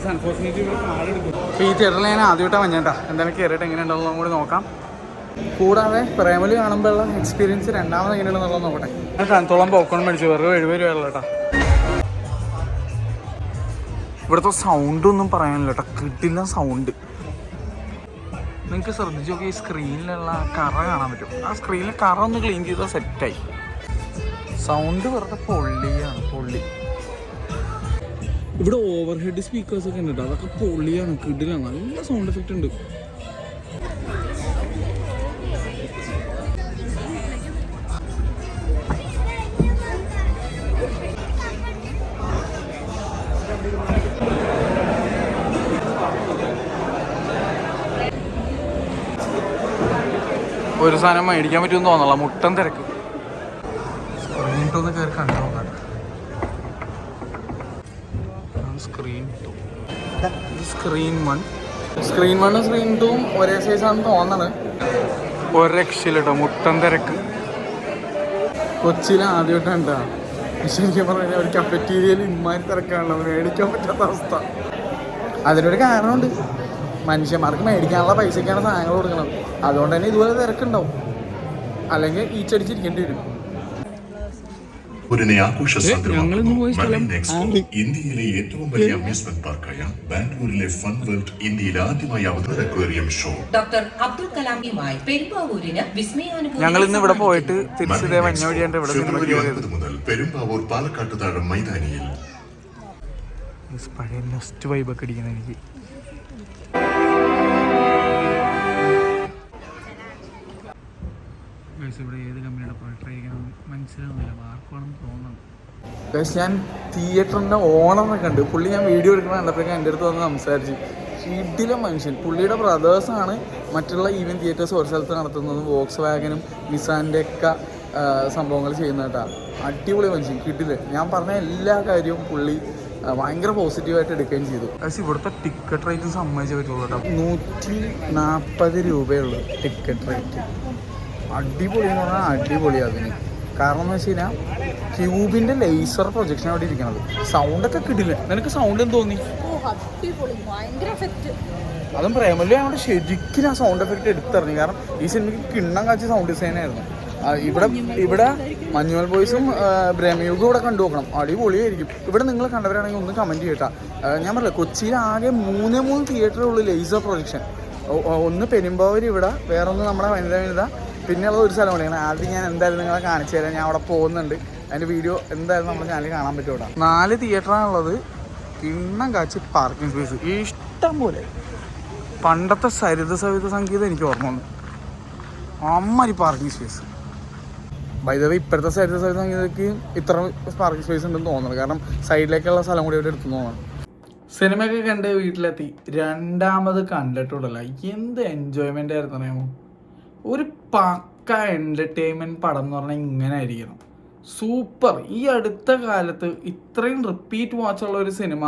ഈ തിയേറ്ററിൽ ഞാൻ ആദ്യമായിട്ടാണ് വന്നേട്ടാ. എന്തായാലും കയറിയിട്ട് എങ്ങനെയുണ്ടെന്നുള്ളതും കൂടി നോക്കാം. കൂടാതെ പ്രേമലി കാണുമ്പോഴുള്ള എക്സ്പീരിയൻസ് രണ്ടാമത് എങ്ങനെയുണ്ടെന്നുള്ളത് നോക്കട്ടെ. ഞാൻ കനത്തോളം പോപ്കോൺ മേടിച്ചു, വെറുതെ 70 രൂപയുള്ള കേട്ടോ. ഇവിടുത്തെ സൗണ്ടൊന്നും പറയാനില്ല കേട്ടോ, കിട്ടില്ല സൗണ്ട്. നിങ്ങൾക്ക് ശ്രദ്ധിച്ചു നോക്കി, ഈ സ്ക്രീനിലുള്ള കറ കാണാൻ പറ്റും. ആ സ്ക്രീനിൽ കറ ഒന്ന് ക്ലീൻ ചെയ്താൽ സെറ്റായി. സൗണ്ട് വെറുതെ പൊള്ളിയാണ്, പൊള്ളി. ഇവിടെ ഓവർ ഹെഡ് സ്പീക്കേഴ്സ് ഒക്കെ ഉണ്ട് കേട്ടോ, അതൊക്കെ പൊള്ളിയാണ്, കിടിലാണ്, നല്ല സൗണ്ട് എഫക്റ്റ് ഉണ്ട്. ഒരു സാധനം മേടിക്കാൻ പറ്റുമെന്ന് തോന്നല്ല, മുട്ടൻ തിരക്ക്. സ്ക്രീൻ കയറി കണ്ടു നോക്കാം. സ്ക്രീൻ 1 സ്ക്രീൻ 2 ഒരേ സൈസാണെന്ന് തോന്നണത്. ഒരു രക്ഷയില്ല കേട്ടോ, മുട്ടൻ തിരക്ക്. കൊച്ചിയിൽ ആദ്യമായിട്ടാണ് കേട്ടോ. ശരിക്കും പറഞ്ഞാൽ ഒരു കഫറ്റീരിയയിൽ ഇമ്മാരി തിരക്കാണല്ലോ, മേടിക്കാൻ പറ്റാത്ത അവസ്ഥ. അതിനൊരു കാരണമുണ്ട്, മനുഷ്യന്മാർക്ക് മേടിക്കാനുള്ള പൈസക്കാണ് സാധനങ്ങൾ കൊടുക്കണം. അതുകൊണ്ട് തന്നെ ഇതുപോലെ തിരക്കുണ്ടാവും, അല്ലെങ്കിൽ ഈച്ചടിച്ചിരിക്കേണ്ടി വരും. ഇന്ത്യയിലെ ഏറ്റവും വലിയ അമ്യൂസ്മെന്റ് പാർക്കായ ബാംഗ്ലൂരിലെ ഫൺ വേൾഡ് ഇന്ത്യയിൽ ആദ്യമായി അവതരണ അക്വേറിയം ഷോ ഡോക്ടർ അബ്ദുൽ കലാമിയുമായി പെരുമ്പാവൂരിന് വിസ്മയാനുഭൂതി. ഞങ്ങൾ ഇന്ന് ഇവിടെ പോയിട്ട് തിരിച്ചതേ വഴിയാണ് ഇവിടെ മുതൽ പെരുമ്പാവൂർ പാലക്കാട്ട് താഴം മൈതാനിയിൽ പഴയ നെസ്റ്റ് വൈബൊക്കെ അടിക്കണം എനിക്ക്. ഇവിടെ ഏത് കമ്പനിയുടെ പ്രൊഡക്റ്റ് ആയിരിക്കണം മനസ്സിലാവുന്നില്ല, മാർക്കാണെന്ന് തോന്നുന്നു. ഞാൻ തിയേറ്ററിൻ്റെ ഓണറിനെ കണ്ട്, പുള്ളി ഞാൻ വീഡിയോ എടുക്കണം കണ്ടപ്പോഴേക്കും എൻ്റെ അടുത്ത് വന്ന് സംസാരിച്ച്. ഷീഡിലെ മനുഷ്യൻ, പുള്ളിയുടെ ബ്രദേഴ്സാണ് മറ്റുള്ള ഈവൻ തിയേറ്റേഴ്സ് ഒരു സ്ഥലത്ത് നടത്തുന്നതും വോക്സ് വാഗനും നിസാൻ്റെ ഒക്കെ സംഭവങ്ങൾ ചെയ്യുന്ന കേട്ടാ. അടിപൊളി മനുഷ്യൻ, കിട്ടില്ല. ഞാൻ പറഞ്ഞ എല്ലാ കാര്യവും പുള്ളി ഭയങ്കര പോസിറ്റീവായിട്ട് എടുക്കുകയും ചെയ്തു. പക്ഷേ ഇവിടുത്തെ ടിക്കറ്റ് റേറ്റ് സമ്മതിച്ചേ പറ്റുള്ളൂ കേട്ടോ. 140 രൂപയുള്ളൂ ടിക്കറ്റ് റേറ്റ്. അടിപൊളി എന്ന് പറഞ്ഞാൽ അടിപൊളി. അതിന് കാരണം എന്ന് വെച്ച് കഴിഞ്ഞാൽ ക്യൂബിൻ്റെ ലേസർ പ്രൊജക്ഷൻ അവിടെ ഇരിക്കണത്. സൗണ്ടൊക്കെ കിട്ടില്ല. നിനക്ക് സൗണ്ട് എന്ത് തോന്നി? അതും പ്രേമലി അവിടെ ശരിക്കും ആ സൗണ്ട് എഫക്റ്റ് എടുത്തിറങ്ങി. കാരണം ഈ സിനിമയ്ക്ക് കിണ്ണം കാച്ച സൗണ്ട് ഡിസൈനായിരുന്നു. ഇവിടെ മഞ്ഞുമൽ ബോയ്സും ബ്രഹ്മയുഗും ഇവിടെ കണ്ടു നോക്കണം, അടിപൊളിയായിരിക്കും. ഇവിടെ നിങ്ങൾ കണ്ടവരാണെങ്കിൽ ഒന്ന് കമൻറ്റ് ചെയ്യട്ടാ. ഞാൻ പറഞ്ഞില്ല, കൊച്ചിയിൽ ആകെ 3 തിയേറ്ററുള്ളൂ ലേസർ പ്രൊജക്ഷൻ. ഒന്ന് പെരുമ്പാവൂർ ഇവിടെ, വേറൊന്ന് നമ്മുടെ വനിത, പിന്നെയുള്ള ഒരു സ്ഥലം കൂടെയാണ്. ആദ്യം ഞാൻ എന്തായാലും നിങ്ങളെ കാണിച്ചു തരാം. ഞാൻ അവിടെ പോകുന്നുണ്ട്, അതിൻ്റെ വീഡിയോ എന്തായാലും നമ്മുടെ ചാനലിൽ കാണാൻ പറ്റും. ഇവിടെ 4 തിയേറ്ററാണുള്ളത്. കിണ്ണം കാച്ചി പാർക്കിംഗ് സ്പേസ് ഇഷ്ടം പോലെ. പണ്ടത്തെ സരിത സംഗീതം എനിക്ക് ഓർമ്മ വന്നു, അമ്മരി പാർക്കിംഗ് സ്പേസ്. വൈദ്യുതി ഇപ്പോഴത്തെ സരിത സംഗീതക്ക് ഇത്ര പാർക്കിംഗ് സ്പേസ് ഉണ്ടെന്ന് തോന്നുന്നത്, കാരണം സൈഡിലേക്കുള്ള സ്ഥലം കൂടി ഇവിടെ എടുത്തു തോന്നുന്നു. സിനിമയൊക്കെ കണ്ട് വീട്ടിലെത്തി, രണ്ടാമത് കണ്ടിട്ടുണ്ടല്ലോ, എന്ത് എൻജോയ്മെൻ്റ് ആയിരുന്നു അറിയാമോ. ഒരു പക്ക എൻ്റർടൈൻമെൻറ്റ് പടം എന്ന് പറഞ്ഞാൽ ഇങ്ങനെ ആയിരിക്കണം, സൂപ്പർ. ഈ അടുത്ത കാലത്ത് ഇത്രയും റിപ്പീറ്റ് വാച്ചുള്ള ഒരു സിനിമ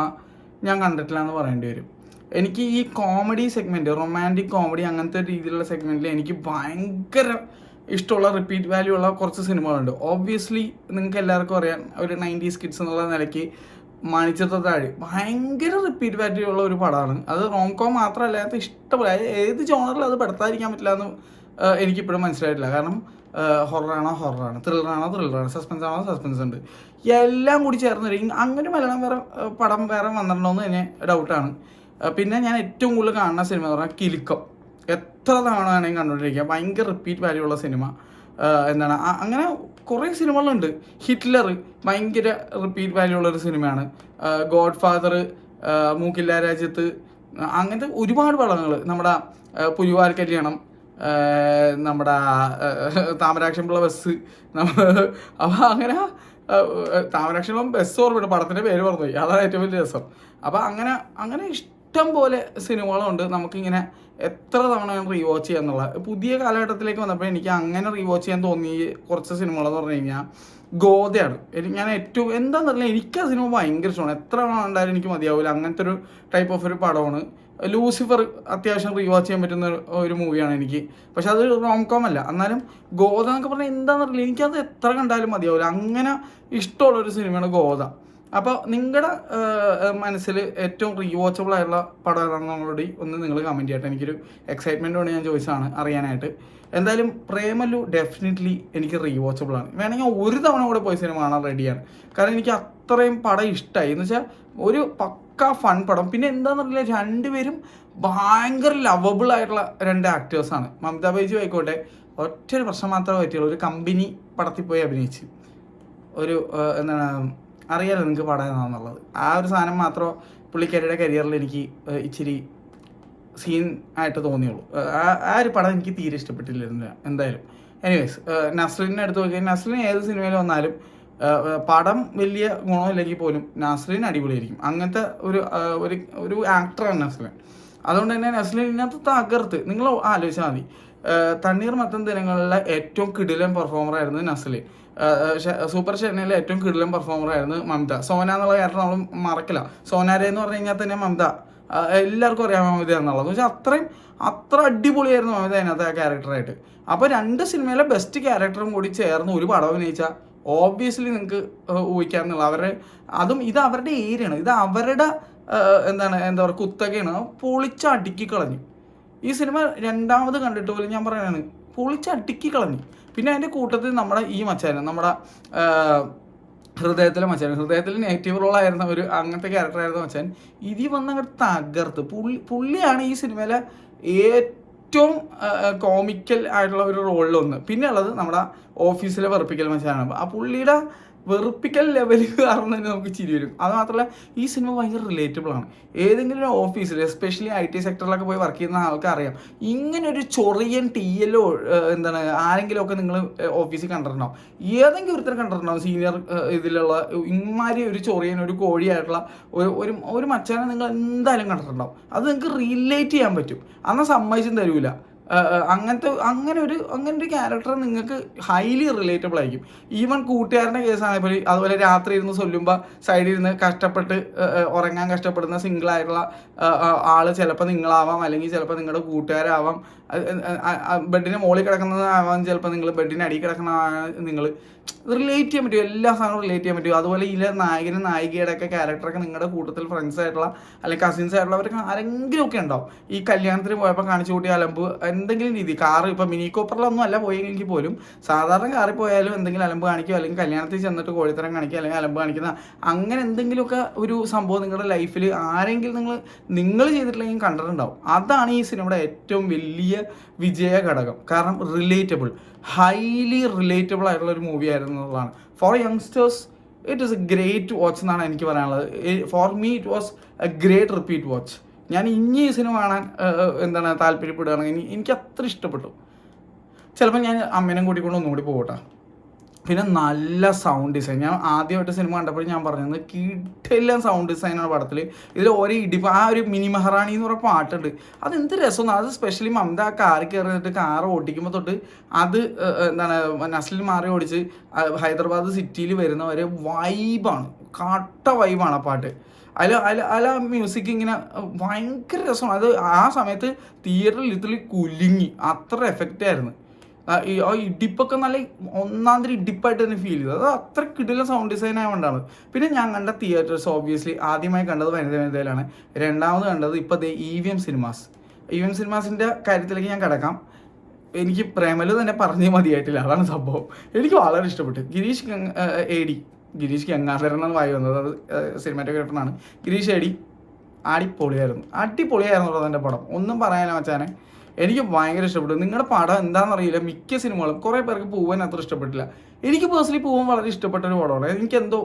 ഞാൻ കണ്ടിട്ടില്ല എന്ന് പറയേണ്ടി വരും. എനിക്ക് ഈ കോമഡി സെഗ്മെൻറ്റ്, റൊമാൻറ്റിക് കോമഡി അങ്ങനത്തെ രീതിയിലുള്ള സെഗ്മെൻറ്റിൽ എനിക്ക് ഭയങ്കര ഇഷ്ടമുള്ള റിപ്പീറ്റ് വാല്യൂ ഉള്ള കുറച്ച് സിനിമകളുണ്ട്. ഓബ്വിയസ്ലി നിങ്ങൾക്ക് എല്ലാവർക്കും അറിയാം, ഒരു 90s കിഡ്സ് എന്നുള്ള നിലയ്ക്ക് മണിച്ചിത്രത്താഴ് ഭയങ്കര റിപ്പീറ്റ് വാല്യൂ ഉള്ള ഒരു പടമാണ്. അത് റോം കോം മാത്രമല്ല, അത് ഇഷ്ടപോലെ ഏത് ജോണറിൽ അത് പെടുത്താതിരിക്കാൻ പറ്റില്ല എന്ന് എനിക്കിപ്പോഴും മനസ്സിലായിട്ടില്ല. കാരണം ഹൊററാണോ ഹൊററാണ്, ത്രില്ലറാണ്, സസ്പെൻസ് ഉണ്ട്, എല്ലാം കൂടി ചേർന്നിരിക്കും. അങ്ങനെ മലയാളം പടം വേറെ വന്നിട്ടുണ്ടോ എന്ന് തന്നെ ഡൗട്ടാണ്. പിന്നെ ഞാൻ ഏറ്റവും കൂടുതൽ കാണുന്ന സിനിമ എന്ന് പറഞ്ഞാൽ കിലുക്കം. എത്ര തവണ വേണമെങ്കിൽ കണ്ടുകൊണ്ടിരിക്കുക, ഭയങ്കര റിപ്പീറ്റ് വാല്യൂ ഉള്ള സിനിമ. എന്താണ് അങ്ങനെ കുറേ സിനിമകളുണ്ട്. ഹിറ്റ്ലർ ഭയങ്കര റിപ്പീറ്റ് വാല്യൂ ഉള്ളൊരു സിനിമയാണ്. ഗോഡ് ഫാദർ, മൂക്കില്ല രാജ്യത്ത്, അങ്ങനത്തെ ഒരുപാട് പടങ്ങൾ. നമ്മുടെ പുലിവാൽ കല്യാണം, നമ്മുടെ താമരാക്ഷൻപിള്ള ബസ്, അപ്പോൾ അങ്ങനെ താമരാക്ഷൻപിള്ള ബസ് ഓർമ്മയുണ്ട്, പടത്തിൻ്റെ പേര് പറഞ്ഞുപോയി, അതാണ് ഏറ്റവും വലിയ രസം. അപ്പോൾ അങ്ങനെ ഇഷ്ടം പോലെ സിനിമകളുണ്ട്. നമുക്കിങ്ങനെ എത്ര തവണ റീവാച്ച് ചെയ്യുക എന്നുള്ള പുതിയ കാലഘട്ടത്തിലേക്ക് വന്നപ്പോൾ എനിക്ക് അങ്ങനെ റീവാച്ച് ചെയ്യാൻ തോന്നിയ കുറച്ച് സിനിമകളെന്ന് പറഞ്ഞു കഴിഞ്ഞാൽ ഗോദയാണ്. ഞാൻ ഏറ്റവും എന്താണെന്നറിയില്ല, എനിക്ക് ആ സിനിമ ഭയങ്കര ഇഷ്ടമാണ്. എത്ര തവണ ഉണ്ടായാലും എനിക്ക് മതിയാവില്ല. അങ്ങനത്തെ ഒരു ടൈപ്പ് ഓഫ് ഒരു പടമാണ്. ലൂസിഫർ അത്യാവശ്യം റീവാച്ച് ചെയ്യാൻ പറ്റുന്ന ഒരു മൂവിയാണ് എനിക്ക്. പക്ഷെ അത് റോം കോം അല്ല, എന്നാലും ഗോദ എന്നൊക്കെ പറഞ്ഞാൽ എന്താണെന്നറിയില്ല, എനിക്കത് എത്ര കണ്ടാലും മതിയാവില്ല. അങ്ങനെ ഇഷ്ടമുള്ളൊരു സിനിമയാണ് ഗോദ. അപ്പോൾ നിങ്ങളുടെ മനസ്സിൽ ഏറ്റവും റീവാച്ചബിൾ ആയിട്ടുള്ള പടം ഏതാണെന്നുകൂടി ഒന്ന് നിങ്ങൾ കമൻറ്റ് ചെയ്യട്ടെ. എനിക്കൊരു എക്സൈറ്റ്മെൻറ്റ് കൊണ്ട് ഞാൻ ചോദിച്ചതാണ് അറിയാനായിട്ട്. എന്തായാലും പ്രേമലു ഡെഫിനറ്റ്ലി എനിക്ക് റീവാച്ചബിൾ ആണ്. വേണമെങ്കിൽ ഒരു തവണ കൂടെ പോയി സിനിമ കാണാൻ റെഡിയാണ്. കാരണം എനിക്ക് അത്രയും പടം ഇഷ്ടമായി. എന്ന് വെച്ചാൽ ഒരു പക്ക ഫൺ പടം. പിന്നെ എന്താണെന്നറിയില്ല, രണ്ടുപേരും ഭയങ്കര ലവബിൾ ആയിട്ടുള്ള രണ്ട് ആക്ടേഴ്സാണ്. മമത ബൈജു ആയിക്കോട്ടെ, ഒറ്റൊരു പ്രശ്നം മാത്രമേ പറ്റിയുള്ളൂ, ഒരു കമ്പനി പടത്തിൽ പോയി അഭിനയിച്ച് ഒരു എന്താണ് അറിയാലോ നിങ്ങൾക്ക് പടം ഏതാണെന്നുള്ളത്. ആ ഒരു സാധനം മാത്രമേ പുള്ളിക്കാരിയുടെ കരിയറിൽ എനിക്ക് ഇച്ചിരി സീൻ ആയിട്ട് തോന്നിയുള്ളൂ. ആ ഒരു പടം എനിക്ക് തീരെ ഇഷ്ടപ്പെട്ടില്ല എന്തായാലും. എനിവേസ്, നസ്രീനെ എടുത്ത് നോക്കിയാൽ നസ്രീൻ ഏത് സിനിമയിൽ വന്നാലും പടം വലിയ ഗുണമില്ലെങ്കിൽ പോലും നസ്രീൻ അടിപൊളിയായിരിക്കും. അങ്ങനത്തെ ഒരു ആക്ടറാണ് നസ്രീൻ. അതുകൊണ്ട് തന്നെ നസ്രീൻ ഇതിനകത്ത് തകർത്ത് നിങ്ങൾ ആലോചിച്ചാൽ മതി. തണ്ണീർമത്തൻ ദിനങ്ങളിലെ ഏറ്റവും കിടിലൻ പെർഫോമറായിരുന്നു നസ്രീൻ. സൂപ്പർ ചെന്നൈയിലെ ഏറ്റവും കിടിലൻ പെർഫോമറായിരുന്നു മമത. സോന എന്നുള്ള ക്യാരക്ടർ നമ്മൾ മറക്കില്ല. സോനാരെ എന്ന് പറഞ്ഞു കഴിഞ്ഞാൽ തന്നെ മമത എല്ലാവർക്കും അറിയാം മമത എന്നുള്ളത്. പക്ഷെ അത്ര അടിപൊളിയായിരുന്നു മമത അതിനകത്ത് ആ ക്യാരക്ടറായിട്ട്. അപ്പോൾ രണ്ട് സിനിമയിലെ ബെസ്റ്റ് ക്യാരക്ടറും കൂടി ചേർന്ന് ഒരു പടം അഭിനയിച്ചാൽ ഓബ്വിയസ്ലി നിങ്ങൾക്ക് ഊഹിക്കാമെന്നുള്ള അതും ഇത് അവരുടെ ഏരിയയാണ്, ഇത് അവരുടെ എന്താ പറയുക കുത്തകയാണ്. പൊളിച്ചടുക്കി കളഞ്ഞു. ഈ സിനിമ രണ്ടാമത് കണ്ടിട്ട് പോലും ഞാൻ പറയുകയാണ്, പൊളിച്ചടുക്കി കളഞ്ഞു. പിന്നെ അതിൻ്റെ കൂട്ടത്തിൽ നമ്മുടെ ഈ മച്ചാൻ, നമ്മുടെ ഹൃദയത്തിലെ മച്ചാൻ, ഹൃദയത്തിൽ നെഗറ്റീവ് റോളായിരുന്ന ഒരു അങ്ങനത്തെ ക്യാരക്ടറായിരുന്ന മച്ചാൻ ഇതിൽ വന്നങ്ങോട്ട് തകർത്ത്. പുള്ളിയാണ് ഈ സിനിമയിലെ ഏറ്റവും കോമിക്കൽ ആയിട്ടുള്ള ഒരു റോളിലൊന്ന്. പിന്നെ ഉള്ളത് നമ്മുടെ ഓഫീസിലെ വെറുപ്പിക്കൽ മച്ചാനാണ്. ആ പുള്ളിയുടെ വെറുപ്പിക്കൽ ലെവലിൽ കാരണം തന്നെ നമുക്ക് ചിരി വരും. അത് മാത്രമല്ല ഈ സിനിമ ഭയങ്കര റിലേറ്റബിൾ ആണ്. ഏതെങ്കിലും ഒരു ഓഫീസിൽ എസ്പെഷ്യലി IT സെക്ടറിലൊക്കെ പോയി വർക്ക് ചെയ്യുന്ന ആൾക്കറിയാം, ഇങ്ങനെ ഒരു ചൊറിയൻ TLO ആരെങ്കിലുമൊക്കെ നിങ്ങൾ ഓഫീസിൽ കണ്ടിട്ടുണ്ടാവും. ഏതെങ്കിലും ഒരുത്തർ കണ്ടിട്ടുണ്ടാവും സീനിയർ ഇതിലുള്ള ഇമാരി ഒരു ചൊറിയൻ ഒരു കോഴിയായിട്ടുള്ള ഒരു മച്ചാനെ നിങ്ങൾ എന്തായാലും കണ്ടിട്ടുണ്ടാവും. അത് നിങ്ങൾക്ക് റിലേറ്റ് ചെയ്യാൻ പറ്റും. അന്ന് സമ്മതിച്ചും തരൂല. അങ്ങനെ ഒരു ക്യാരക്ടർ നിങ്ങൾക്ക് ഹൈലി റിലേറ്റബിൾ ആയിരിക്കും. ഈവൻ കൂട്ടുകാരൻ്റെ കേസാണെങ്കിൽ അതുപോലെ രാത്രി ഇരുന്ന് ചൊല്ലുമ്പോൾ സൈഡിൽ ഇരുന്ന് കഷ്ടപ്പെട്ട് ഉറങ്ങാൻ കഷ്ടപ്പെടുന്ന സിംഗിളായിട്ടുള്ള ആൾ ചിലപ്പോൾ നിങ്ങളാവാം, അല്ലെങ്കിൽ ചിലപ്പോൾ നിങ്ങളുടെ കൂട്ടുകാരാവാം. ബെഡിന് മുകളിൽ കിടക്കുന്നതാവാം, ചിലപ്പോൾ നിങ്ങൾ ബെഡിന് അടിയിൽ കിടക്കുന്ന നിങ്ങൾ റിലേറ്റ് ചെയ്യാൻ പറ്റും. എല്ലാ സാധനവും റിലേറ്റ് ചെയ്യാൻ പറ്റും. അതുപോലെ ഇതിലെ നായകനും നായികയുടെ ഒക്കെ ക്യാരക്ടറൊക്കെ നിങ്ങളുടെ കൂട്ടത്തിൽ ഫ്രണ്ട്സ് ആയിട്ടുള്ള അല്ലെങ്കിൽ കസിൻസ് ആയിട്ടുള്ളവർക്ക് ആരെങ്കിലും ഒക്കെ ഉണ്ടാവും. ഈ കല്യാണത്തിന് പോയപ്പോൾ കാണിച്ചു കൂട്ടിയ അലമ്പ് എന്തെങ്കിലും രീതി, കാറ് ഇപ്പോൾ മിനി കോപ്പറിലൊന്നും അല്ല പോയെങ്കിൽ പോലും സാധാരണ കാറിൽ പോയാലും എന്തെങ്കിലും അലമ്പ് കാണിക്കുക, അല്ലെങ്കിൽ കല്യാണത്തിൽ ചെന്നിട്ട് കോഴിത്തരം കാണിക്കുക, അല്ലെങ്കിൽ അലമ്പ് കാണിക്കുന്ന അങ്ങനെ എന്തെങ്കിലുമൊക്കെ ഒരു സംഭവം നിങ്ങളുടെ ലൈഫിൽ ആരെങ്കിലും നിങ്ങൾ ചെയ്തിട്ടില്ലെങ്കിൽ കണ്ടിട്ടുണ്ടാവും. അതാണ് ഈ സിനിമയുടെ ഏറ്റവും വലിയ വിജയ ഘടകം. കാരണം റിലേറ്റബിൾ, ഹൈലി റിലേറ്റബിൾ ആയിട്ടുള്ള ഒരു മൂവി ആയിരുന്നു എന്നുള്ളതാണ്. For youngsters it is a great watch എന്നാണ് എനിക്ക് പറയാനുള്ളത്. For me it was a great repeat watch. ഞാൻ ഇനി ഈ സിനിമ കാണാൻ താല്പര്യപ്പെടുകയാണെങ്കിൽ എനിക്ക് അത്ര ഇഷ്ടപ്പെട്ടു. ചിലപ്പോൾ ഞാൻ അമ്മേനെ കൂട്ടിക്കൊണ്ട് ഒന്നുകൂടി പോകട്ടെ. പിന്നെ നല്ല സൗണ്ട് ഡിസൈൻ. ഞാൻ ആദ്യമായിട്ട് സിനിമ കണ്ടപ്പോൾ ഞാൻ പറഞ്ഞത് കിട്ടെല്ലാം സൗണ്ട് ഡിസൈനാണ് പടത്തിൽ. ഇതിൽ ഓരോ ഇടിപ്പ്, ആ ഒരു മിനി മഹാറാണി എന്ന് പറഞ്ഞ പാട്ടുണ്ട്, അതെന്ത് രസമാണ്. അത് സ്പെഷ്യലി മമത ആ കാറിൽ കയറിയിട്ട് കാറ് ഓടിക്കുമ്പോൾ തൊട്ട് അത് നസ്ലിൻ മാറി ഓടിച്ച് ഹൈദരാബാദ് സിറ്റിയിൽ വരുന്നവരെ വൈബാണ്, കട്ട വൈബാണ് ആ പാട്ട്. അതിൽ മ്യൂസിക് ഇങ്ങനെ ഭയങ്കര രസമാണ്. അത് ആ സമയത്ത് തിയേറ്ററിൽ ലിറ്ററലി കുലുങ്ങി, അത്ര എഫക്റ്റായിരുന്നു. ആ ഇടിപ്പൊക്കെ നല്ല ഒന്നാന്തരം ഇടിപ്പായിട്ട് തന്നെ ഫീൽ ചെയ്തു. അത് അത്ര കിടില സൗണ്ട് ഡിസൈൻ ആയതുകൊണ്ടാണ്. പിന്നെ ഞാൻ കണ്ട തിയേറ്റേഴ്സ് ഓബ്വിയസ്ലി ആദ്യമായി കണ്ടത് വനിതയിലാണ്. രണ്ടാമത് കണ്ടത് ഇപ്പോൾ EVM സിനിമാസ്. EVM സിനിമാസിൻ്റെ കാര്യത്തിലേക്ക് ഞാൻ കിടക്കാം. എനിക്ക് പ്രേമലു തന്നെ പറഞ്ഞേ മതിയായിട്ടില്ല, അതാണ് സംഭവം. എനിക്ക് വളരെ ഇഷ്ടപ്പെട്ടു. ഗിരീഷ് ഗംഗാധരനാണ് വായി വന്നത്, അത് സിനിമാറ്റോഗ്രാഫറാണ്. ഗിരീഷ് അടിപൊളിയായിരുന്നു എൻ്റെ പടം, ഒന്നും പറയാനോ മച്ചാനെ. എനിക്ക് ഭയങ്കര ഇഷ്ടപ്പെട്ടു. നിങ്ങളുടെ പടം എന്താണെന്നറിയില്ല, മിക്ക സിനിമകളും കുറേ പേർക്ക് പൂവൻ അത്ര ഇഷ്ടപ്പെട്ടില്ല. എനിക്ക് പേഴ്സണലി പൂവൻ വളരെ ഇഷ്ടപ്പെട്ട ഒരു പടമാണ്. എനിക്കെന്തോ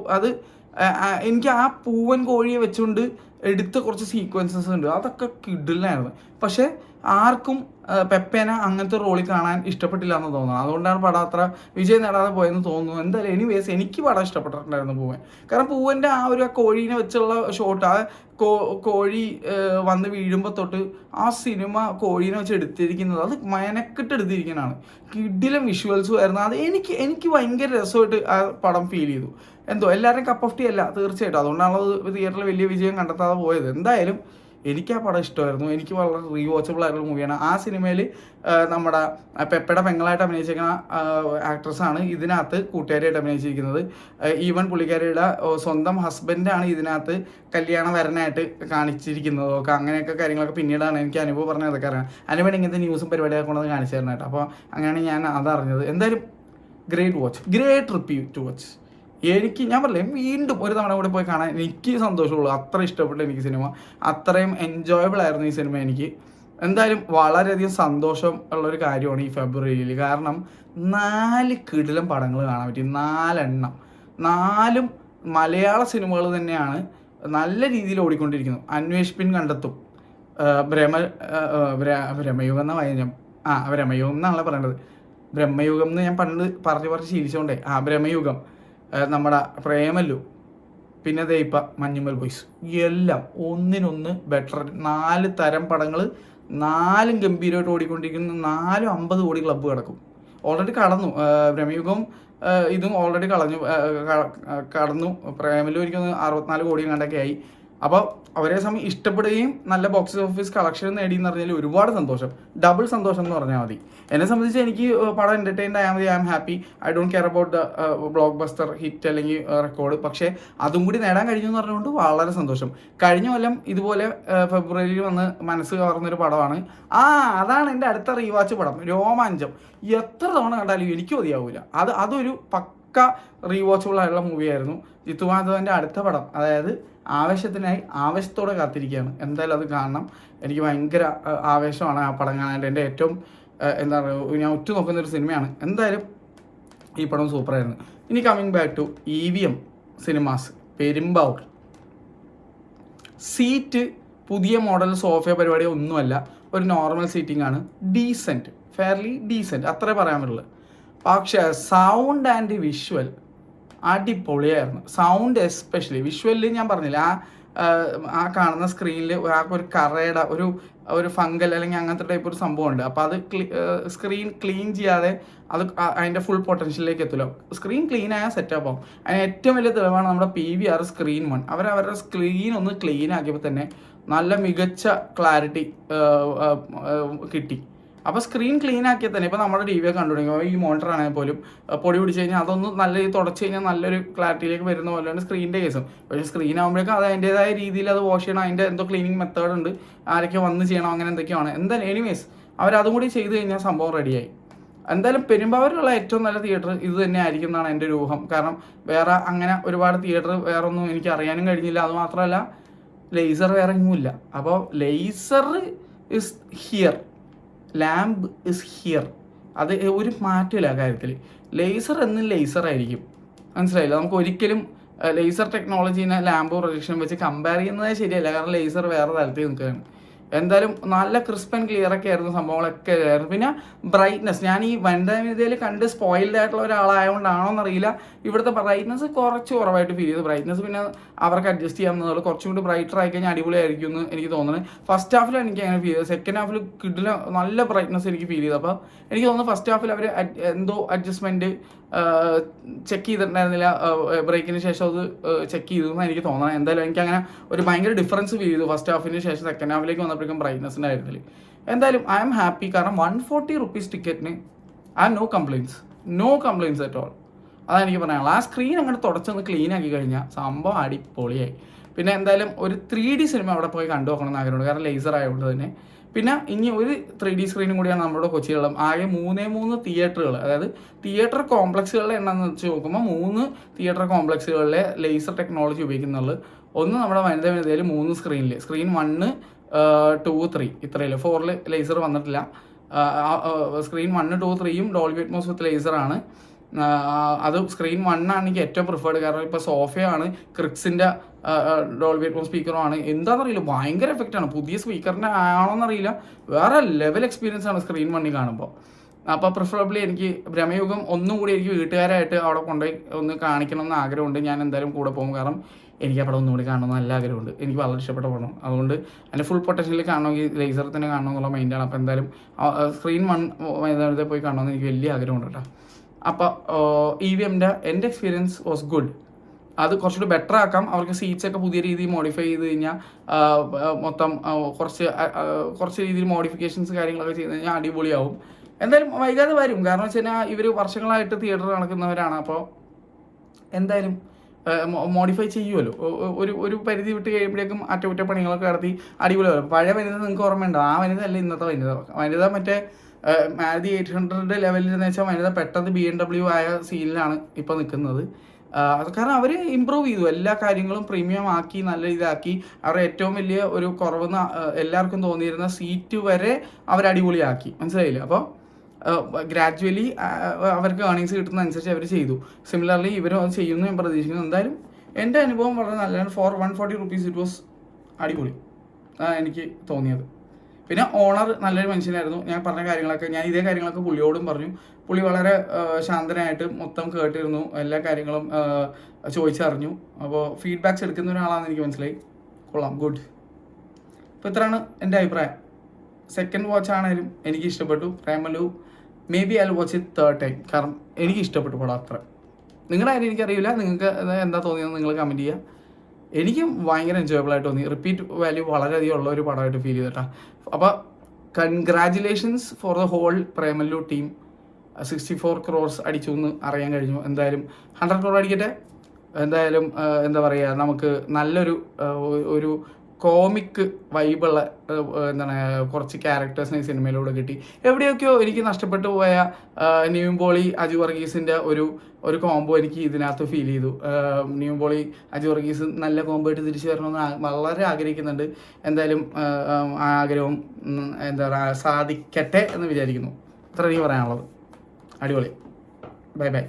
എനിക്ക് ആ പൂവൻ കോഴിയെ വെച്ചുകൊണ്ട് എടുത്ത കുറച്ച് സീക്വൻസസ് ഉണ്ട്, അതൊക്കെ കിടിലായിരുന്നു. പക്ഷേ ആർക്കും പെപ്പേന അങ്ങനത്തെ റോളിൽ കാണാൻ ഇഷ്ടപ്പെട്ടില്ല എന്ന് തോന്നുന്നു. അതുകൊണ്ടാണ് പടം അത്ര വിജയം നേടാതെ പോയെന്ന് തോന്നുന്നു. എന്തായാലും എനിവേസ് എനിക്ക് പടം ഇഷ്ടപ്പെട്ടിട്ടുണ്ടായിരുന്നു പൂവൻ. കാരണം പൂവൻ്റെ ആ ഒരു കോഴീനെ വെച്ചുള്ള ഷോട്ട്, ആ കോഴി വന്ന് വീഴുമ്പോൾ തൊട്ട് ആ സിനിമ കോഴീനെ വെച്ച് എടുത്തിരിക്കുന്നത് അത് മെനക്കെട്ട് എടുത്തിരിക്കുന്നതാണ്. കിടിലം വിഷ്വൽസും ആയിരുന്നു. അത് എനിക്ക് ഭയങ്കര രസമായിട്ട് ആ പടം ഫീൽ ചെയ്തു. എന്തോ എല്ലാവരുടെയും കപ്പ് ഓഫ് ടീ അല്ല തീർച്ചയായിട്ടും, അതുകൊണ്ടാണ് തിയേറ്ററിൽ വലിയ വിജയം കണ്ടെത്താതെ പോയത്. എന്തായാലും എനിക്ക് ആ പടം ഇഷ്ടമായിരുന്നു. എനിക്ക് വളരെ റീവാച്ചബിൾ ആയിട്ടുള്ള മൂവിയാണ്. ആ സിനിമയിൽ നമ്മുടെ പെപ്പയുടെ പെങ്ങളായിട്ട് അഭിനയിച്ചിരിക്കുന്ന ആക്ട്രസ്സാണ് ഇതിനകത്ത് കൂട്ടുകാരിയായിട്ട് അഭിനയിച്ചിരിക്കുന്നത്. ഈവൻ പുള്ളിക്കാരിയുടെ സ്വന്തം ഹസ്ബൻഡാണ് ഇതിനകത്ത് കല്യാണം വരനായിട്ട് കാണിച്ചിരിക്കുന്നത്. ഒക്കെ അങ്ങനെയൊക്കെ കാര്യങ്ങളൊക്കെ പിന്നീടാണ് എനിക്ക് അനുഭവം പറഞ്ഞത്. അതൊക്കെ അറിയാം. അനുഭവം ഇങ്ങനത്തെ ന്യൂസും പരിപാടിയൊക്കെ കൊണ്ടത് കാണിച്ചു തരണമായിട്ട്. അപ്പോൾ അങ്ങനെയാണ് ഞാൻ അതറിഞ്ഞത്. എന്തായാലും great watch, great repeat to watch. എനിക്ക് ഞാൻ പറയില്ലേ, വീണ്ടും ഒരു തവണ കൂടെ പോയി കാണാൻ എനിക്ക് സന്തോഷമുള്ളൂ. അത്ര ഇഷ്ടപ്പെട്ടു എനിക്ക് സിനിമ. അത്രയും എൻജോയബിൾ ആയിരുന്നു ഈ സിനിമ എനിക്ക്. എന്തായാലും വളരെയധികം സന്തോഷം ഉള്ളൊരു കാര്യമാണ് ഈ ഫെബ്രുവരിയിൽ. കാരണം 4 കിടിലം പടങ്ങൾ കാണാൻ പറ്റി. 4 എണ്ണം. 4 മലയാള സിനിമകൾ തന്നെയാണ് നല്ല രീതിയിൽ ഓടിക്കൊണ്ടിരിക്കുന്നത്. അന്വേഷിപ്പിൻ കണ്ടെത്തും, ബ്രഹ്മയുഗം എന്ന വായന ബ്രഹ്മയുഗം എന്നാണല്ലോ പറയേണ്ടത്. ബ്രഹ്മയുഗം എന്ന് ഞാൻ പണ്ട് പറഞ്ഞ് ശീലിച്ചോണ്ടേ. ബ്രഹ്മയുഗം, നമ്മുടെ പ്രേമലു, പിന്നെ ദൈപ്പ, മഞ്ഞുമൽ ബോയ്സ്, എല്ലാം ഒന്നിനൊന്ന് ബെറ്റർ. 4 തരം പടങ്ങൾ, 4 ഗംഭീരമായിട്ട് ഓടിക്കൊണ്ടിരിക്കുന്ന. 4 50 കോടി ക്ലബ്ബ് കിടക്കും. ഓൾറെഡി കടന്നു. ബ്രഹ്മയുഗം ഇതും ഓൾറെഡി കടന്നു. പ്രേമലു എനിക്കൊന്ന് 64 കോടി കണ്ടൊക്കെ ആയി. അപ്പോൾ ഒരേ സമയം ഇഷ്ടപ്പെടുകയും നല്ല ബോക്സ് ഓഫീസ് കളക്ഷൻ നേടിയെന്ന് പറഞ്ഞാൽ ഒരുപാട് സന്തോഷം. ഡബിൾ സന്തോഷം എന്ന് പറഞ്ഞാൽ മതി. എന്നെ സംബന്ധിച്ച് എനിക്ക് പടം എൻ്റർടൈൻഡ് ആയാൽ മതി. I am happy. I don't care about the blockbuster hit അല്ലെങ്കിൽ റെക്കോർഡ്. പക്ഷേ അതും കൂടി നേടാൻ കഴിഞ്ഞു എന്ന് പറഞ്ഞുകൊണ്ട് വളരെ സന്തോഷം. കഴിഞ്ഞ കൊല്ലം ഇതുപോലെ ഫെബ്രുവരിയിൽ വന്ന് മനസ്സ് കവർന്നൊരു പടമാണ്. അതാണ് എൻ്റെ അടുത്ത റീവാച്ച് പടം, രോമാഞ്ചം. എത്ര തവണ കണ്ടാലും എനിക്ക് മതിയാവില്ല. അതൊരു പക്ക റീവാച്ചബിൾ ആയിട്ടുള്ള മൂവിയായിരുന്നു. ജിത്തു മാധവൻ്റെ അടുത്ത പടം, അതായത് ആവേശത്തിനായി ആവേശത്തോടെ കാത്തിരിക്കുകയാണ്. എന്തായാലും അത് കാണണം. എനിക്ക് ഭയങ്കര ആവേശമാണ് ആ പടം കാണാനായിട്ട്. എൻ്റെ ഏറ്റവും എന്താ പറയുക, ഞാൻ ഉറ്റുനോക്കുന്നൊരു സിനിമയാണ്. എന്തായാലും ഈ പടം സൂപ്പറായിരുന്നു. ഇനി coming back to EVM cinemas Perumbavoor. Seat പുതിയ മോഡൽ സോഫ പരിപാടി ഒന്നുമല്ല, ഒരു നോർമൽ സീറ്റിംഗ് ആണ്. ഡീസൻറ്റ്, ഫെയർലി ഡീസൻറ്റ്, അത്രേ പറയാൻ പറ്റുള്ളൂ. പക്ഷേ സൗണ്ട് ആൻഡ് വിഷ്വൽ അടിപൊളിയായിരുന്നു. Sound especially. വിഷ്വലിൽ ഞാൻ പറഞ്ഞില്ല, ആ കാണുന്ന സ്ക്രീനിൽ ഒരു കറയുടെ ഒരു ഫംഗൽ അല്ലെങ്കിൽ അങ്ങനത്തെ ടൈപ്പ് ഒരു സംഭവമുണ്ട്. അപ്പോൾ അത് സ്ക്രീൻ ക്ലീൻ ചെയ്യാതെ അത് അതിൻ്റെ ഫുൾ പൊട്ടൻഷ്യലിലേക്ക് എത്തില്ല. സ്ക്രീൻ ക്ലീൻ ആയാൽ സെറ്റപ്പ് ആവും. അതിന് ഏറ്റവും വലിയ തെളിവാണ് നമ്മുടെ PVR സ്ക്രീൻ 1. അവരുടെ സ്ക്രീൻ ഒന്ന് ക്ലീൻ ആക്കിയപ്പോൾ തന്നെ നല്ല മികച്ച ക്ലാരിറ്റി കിട്ടി. അപ്പോൾ സ്ക്രീൻ ക്ലീൻ ആക്കിയാൽ തന്നെ ഇപ്പോൾ നമ്മുടെ TV ഒക്കെ കണ്ടു തുടങ്ങി. ഈ മോണിറ്റർ ആണെങ്കിൽ പോലും പൊടി പിടിച്ച് കഴിഞ്ഞാൽ അതൊന്ന് നല്ല രീതിയിൽ തുടച്ച് കഴിഞ്ഞാൽ നല്ലൊരു ക്ലാരിറ്റിയിലേക്ക് വരുന്ന പോലെയാണ് സ്ക്രീനിൻ്റെ കേസും. പക്ഷേ സ്ക്രീൻ ആകുമ്പോഴേക്കും അത് അതിൻ്റേതായ രീതിയിൽ അത് വാഷ് ചെയ്യണം. അതിൻ്റെ എന്തോ ക്ലീനിങ് മെത്തേഡ് ഉണ്ട്, ആരൊക്കെ വന്ന് ചെയ്യണം, അങ്ങനെ എന്തൊക്കെയാണ്. എന്തായാലും എനിവേസ് അവരതും കൂടി ചെയ്ത് കഴിഞ്ഞാൽ സംഭവം റെഡിയായി. എന്തായാലും പെരുമ്പാവൂരിലുള്ള ഏറ്റവും നല്ല തിയേറ്റർ ഇത് തന്നെ ആയിരിക്കും എന്നാണ് എൻ്റെ ഒരു ഊഹം. കാരണം വേറെ അങ്ങനെ ഒരുപാട് തിയേറ്റർ വേറെ ഒന്നും എനിക്ക് അറിയാനും കഴിഞ്ഞില്ല. അതുമാത്രമല്ല ലേസർ വേറെ എങ്ങുമില്ല. അപ്പോൾ laser is here, lamp is here. അത് ഒരു മാറ്റമില്ല ആ കാര്യത്തിൽ. ലേസർ എന്നും ലേസർ ആയിരിക്കും. മനസ്സിലായില്ല? നമുക്ക് ഒരിക്കലും ലേസർ ടെക്നോളജീനെ ലാമ്പ് പ്രൊജക്ഷൻ വെച്ച് കമ്പയർ ചെയ്യുന്നത് ശരിയല്ല. കാരണം ലേസർ വേറെ തലത്തിൽ നിൽക്കുകയാണ്. എന്തായാലും നല്ല ക്രിസ്പ് ആൻഡ് ക്ലിയർ ഒക്കെ ആയിരുന്നു, സംഭവങ്ങളൊക്കെ ആയിരുന്നു. പിന്നെ ബ്രൈറ്റ്നസ്, ഞാൻ ഈ വനിതാവിദ്യയിൽ കണ്ട് സ്പോയിൽഡ് ആയിട്ടുള്ള ഒരാളായതുകൊണ്ടാണോ എന്നറിയില്ല, ഇവിടുത്തെ ബ്രൈറ്റ്നസ് കുറച്ച് കുറവായിട്ട് ഫീൽ ചെയ്തു. ബ്രൈറ്റ്നസ് പിന്നെ അവർക്ക് അഡ്ജസ്റ്റ് ചെയ്യാവുന്നതുള്ളൂ. കുറച്ചും കൂടി ബ്രൈറ്റർ ആയി കഴിഞ്ഞാൽ അടിപൊളിയായിരിക്കും എന്ന് എനിക്ക് തോന്നുന്നത്. ഫസ്റ്റ് ഹാഫിൽ എനിക്ക് അങ്ങനെ ഫീൽ ചെയ്തത്. സെക്കൻഡ് ഹാഫിൽ കിട്ടില്ല, നല്ല ബ്രൈറ്റ്നസ് എനിക്ക് ഫീൽ ചെയ്തു. അപ്പോൾ എനിക്ക് തോന്നുന്നു ഫസ്റ്റ് ഹാഫിൽ അവർ എന്തോ അഡ്ജസ്റ്റ്മെൻറ്റ് ചെക്ക് ചെയ്തിട്ടുണ്ടായിരുന്നില്ല. ബ്രേക്കിന് ശേഷം അത് ചെക്ക് ചെയ്തു എന്നാണ് എനിക്ക് തോന്നണം. എന്തായാലും എനിക്ക് അങ്ങനെ ഒരു ഭയങ്കര ഡിഫറൻസ് ഫീൽ ചെയ്തു ഫസ്റ്റ് ഹാഫിന് ശേഷം സെക്കൻഡ് ഹാഫിലേക്ക് വന്നപ്പോഴേക്കും ബ്രൈറ്റ്നസിൻ്റെ കാര്യത്തിൽ. എന്തായാലും ഐ എം ഹാപ്പി. കാരണം 140 rupees ടിക്കറ്റിന് I have no complaints at all. അതാണ് എനിക്ക് പറയാനുള്ളത്. ആ സ്ക്രീൻ അങ്ങനെ തുടച്ചൊന്ന് ക്ലീൻ ആക്കി കഴിഞ്ഞാൽ സംഭവം അടിപൊളിയായി. പിന്നെ എന്തായാലും ഒരു 3D സിനിമ അവിടെ പോയി കണ്ടു നോക്കണം എന്ന് ആഗ്രഹമുണ്ട്. കാരണം ലേസർ ആയതുകൊണ്ട് തന്നെ. പിന്നെ ഇനി ഒരു 3D സ്ക്രീനും കൂടിയാണ് നമ്മുടെ കൊച്ചിയിലുള്ള. ആകെ 3 തിയേറ്ററുകൾ, അതായത് തിയേറ്റർ കോംപ്ലക്സുകളുടെ എണ്ണം വെച്ച് നോക്കുമ്പോൾ 3 തിയേറ്റർ കോംപ്ലക്സുകളിലെ ലേസർ ടെക്നോളജി ഉപയോഗിക്കുന്നുള്ളൂ. ഒന്ന് നമ്മുടെ വനിതയിൽ 3 സ്ക്രീനിൽ, സ്ക്രീൻ 1, 2, 3 ഇത്രയില്ല. 4 ലേസർ വന്നിട്ടില്ല. സ്ക്രീൻ 1, 2, 3 ഡോൾബി അറ്റ്മോസ് വിത്ത് ലേസറാണ്. അത് സ്ക്രീൻ 1 ആണ് എനിക്ക് ഏറ്റവും പ്രിഫേർഡ്. കാരണം ഇപ്പോൾ സോഫയാണ്, ക്രിക്സിൻ്റെ ഡോൾബി അറ്റ്മോസ് സ്പീക്കറുമാണ്. എന്താണെന്നറിയില്ല, ഭയങ്കര എഫക്റ്റാണ്. പുതിയ സ്പീക്കറിൻ്റെ ആണോന്നറിയില്ല, വേറെ ലെവൽ എക്സ്പീരിയൻസ് ആണ് സ്ക്രീൻ 1 കാണുമ്പോൾ. അപ്പോൾ പ്രിഫറബിളി എനിക്ക് ബ്രഹ്മയുഗം ഒന്നും കൂടി എനിക്ക് വീട്ടുകാരായിട്ട് അവിടെ കൊണ്ടുപോയി ഒന്ന് കാണിക്കണമെന്ന് ആഗ്രഹമുണ്ട്. ഞാൻ എന്തായാലും കൂടെ പോകും. കാരണം എനിക്ക് ആ പടം ഒന്നുകൂടി കാണണമെന്ന് നല്ല ആഗ്രഹമുണ്ട്. എനിക്ക് വളരെ ഇഷ്ടപ്പെട്ട പടം. അതുകൊണ്ട് അതിൻ്റെ ഫുൾ പൊട്ടൻഷ്യലിൽ കാണണമെങ്കിൽ ലേസർ തന്നെ കാണണമെന്നുള്ള മൈൻഡാണ്. അപ്പോൾ എന്തായാലും സ്ക്രീൻ 1 പോയി കാണണമെന്ന് എനിക്ക് വലിയ ആഗ്രഹമുണ്ട് കേട്ടോ. അപ്പോൾ EVMൻ്റെ എൻ്റെ എക്സ്പീരിയൻസ് വാസ് ഗുഡ്. അത് കുറച്ചുകൂടി ബെറ്റർ ആക്കാം. അവർക്ക് സീറ്റ്സ് ഒക്കെ പുതിയ രീതിയിൽ മോഡിഫൈ ചെയ്ത് കഴിഞ്ഞാൽ മൊത്തം കുറച്ച് രീതിയിൽ മോഡിഫിക്കേഷൻസ് കാര്യങ്ങളൊക്കെ ചെയ്ത് കഴിഞ്ഞാൽ അടിപൊളിയാവും. എന്തായാലും വൈകാതെ വരും. കാരണം വെച്ച് കഴിഞ്ഞാൽ ഇവർ വർഷങ്ങളായിട്ട് തിയേറ്റർ നടക്കുന്നവരാണ്. അപ്പോൾ എന്തായാലും മോഡിഫൈ ചെയ്യുമല്ലോ. ഒരു പരിധി വിട്ട് കഴിയുമ്പോഴേക്കും അറ്റകുറ്റപ്പണികളൊക്കെ നടത്തി അടിപൊളിയാവും. പഴയ വനിത നിങ്ങൾക്ക് ഓർമ്മയുണ്ടോ? ആ വനിത അല്ല ഇന്നത്തെ വനിത മറ്റേ മാരുതി 800 ലെവലിൽ എന്ന് വെച്ചാൽ വനിത പെട്ടെന്ന് BMW ആയ സീനിലാണ് ഇപ്പോൾ നിൽക്കുന്നത്. അത് കാരണം അവർ ഇമ്പ്രൂവ് ചെയ്തു, എല്ലാ കാര്യങ്ങളും പ്രീമിയം ആക്കി, നല്ല ഇതാക്കി. അവരുടെ ഏറ്റവും വലിയ ഒരു കുറവെന്ന് എല്ലാവർക്കും തോന്നിയിരുന്ന സീറ്റ് വരെ അവർ അടിപൊളിയാക്കി, മനസ്സിലായില്ലേ? അപ്പോൾ ഗ്രാജുവലി അവർക്ക് ഏർണിങ്സ് കിട്ടുന്നതനുസരിച്ച് അവർ ചെയ്തു. സിമിലർലി ഇവരും അത് ചെയ്യുമെന്ന് ഞാൻ പ്രതീക്ഷിക്കുന്നു. എന്തായാലും എൻ്റെ അനുഭവം വളരെ നല്ലതാണ്. ഫോർ 140 rupees ഇറ്റ് വാസ് അടിപൊളി എനിക്ക് തോന്നിയത്. പിന്നെ ഓണർ നല്ലൊരു മനുഷ്യനായിരുന്നു. ഞാൻ പറഞ്ഞ കാര്യങ്ങളൊക്കെ ഞാൻ ഇതേ കാര്യങ്ങളൊക്കെ പുള്ളിയോടും പറഞ്ഞു. പുള്ളി വളരെ ശാന്തനായിട്ട് മൊത്തം കേട്ടിരുന്നു, എല്ലാ കാര്യങ്ങളും ചോദിച്ചറിഞ്ഞു. അപ്പോൾ ഫീഡ്ബാക്സ് എടുക്കുന്ന ഒരാളാണെന്ന് എനിക്ക് മനസ്സിലായി. കൊള്ളാം, ഗുഡ്. അപ്പോൾ ഇത്രയാണ് എൻ്റെ അഭിപ്രായം. സെക്കൻഡ് വാച്ച് ആണെങ്കിലും എനിക്ക് ഇഷ്ടപ്പെട്ടു. Premalu may be I watch it third time. കാരണം എനിക്ക് ഇഷ്ടപ്പെട്ടു പടം അത്ര. നിങ്ങളുടെ കാര്യം എനിക്കറിയില്ല, നിങ്ങൾക്ക് എന്താ തോന്നിയെന്ന് നിങ്ങൾ കമൻറ്റ് ചെയ്യുക. എനിക്കും ഭയങ്കര എൻജോയബിൾ ആയിട്ട് തോന്നി. റിപ്പീറ്റ് വാല്യൂ വളരെയധികം ഉള്ള ഒരു പടമായിട്ട് ഫീൽ ചെയ്തിട്ടാ. അപ്പോൾ congratulations for the whole Premalu team. 64 crores അടിച്ചു എന്ന് അറിയാൻ കഴിഞ്ഞു. എന്തായാലും 100 crore അടിക്കട്ടെ. എന്തായാലും എന്താ പറയുക, നമുക്ക് നല്ലൊരു ഒരു കോമിക് വൈബുള്ള എന്താണ് കുറച്ച് ക്യാരക്ടേഴ്സിനെ ഈ സിനിമയിലൂടെ കിട്ടി. എവിടെയൊക്കെയോ എനിക്ക് നഷ്ടപ്പെട്ടു പോയ നിവിൻ പോളി അജു വർഗീസിൻ്റെ ഒരു കോംബോ എനിക്ക് ഇതിനകത്ത് ഫീൽ ചെയ്തു. നിവിൻ പോളി അജു വർഗീസ് നല്ല കോംബോ ആയിട്ട് തിരിച്ചു വരണമെന്ന് വളരെ ആഗ്രഹിക്കുന്നുണ്ട്. എന്തായാലും ആ ആഗ്രഹം എന്താ പറയുക സാധിക്കട്ടെ എന്ന് വിചാരിക്കുന്നു. അത്ര എനിക്ക് പറയാനുള്ളത്. അടിപൊളി. Bye bye.